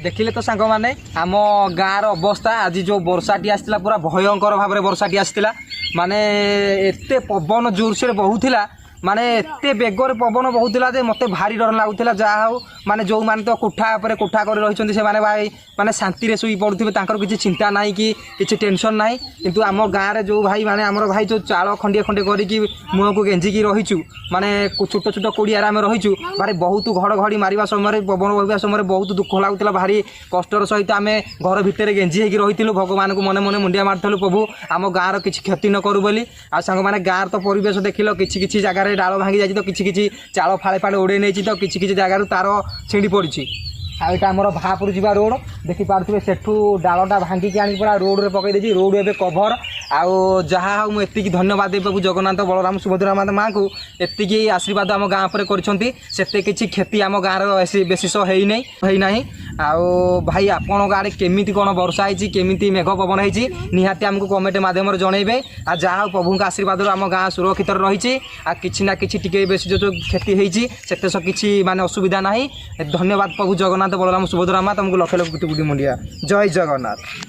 देखिले तो सांग मैंने आम गाँव अवस्था आज जो वर्षाटी आसला पूरा भयंकर भाव में वर्षाटी आसला माने एते पवन जोरसे बहुला माने एते बेगर पवन बहुला जे मत भारी डर लगुला जहाँ हो माने जो माने तो कोठा पर कोठा कर रही से भाई माने शांति शुई पड़ुवे किसी चिंता ना कि किसी टेंशन ना किंतु आम गाँव में जो भाई माने आमर भाई जो चाल खंडे खंडे करके मुँह को गेंजिकी रहीचु माने छोट छोट कोड़िया आम रहीचु भाई बहुत घड़घड़ी मारिबा समय पवन बहवा समय बहुत दुख लगुला भारी कष्टर सहित आम घर भितर गेंजी होगी रही भगवान को मने मने मुंडिया मारलु प्रभु आम गाँव किसी क्षति न करू बोली आ सांग मैंने गाँव तो परिवेश देखिल किसी जगह डाल भांगी जाए तो किसी चाल फाड़े फाड़े उड़े नहीं तो किसी जगार तार छिड़ी पड़ी आईटा आमर भापुर जा रोड देखिपे सेठू डालटा भांगिकी आनी पूरा रोड में पकईदे रोड एवं कभर आउ जहाँ हूँ मुझे धन्यवाद देवी प्रभु जगन्नाथ बलराम सुभद्रा माँ को एति आशीर्वाद आम गाँव पर करते किसी क्षति आम गाँव बेशीष होना आउ भाई आपण गाँव केमी कौन वर्षा होमी मेघ पवन होती निहाती आमको कमेंट मध्यम जनइबे आ जहाँ प्रभु आशीर्वाद आम गाँव सुरक्षित रही कि ना कि बेस जो क्षति होती से किसी माने असुविधा ना धन्यवाद प्रभु जगन्नाथ बलराम सुभद्रा माँ तुमको लक्ष लक्ष कोटी मुंडिया जय जगन्नाथ।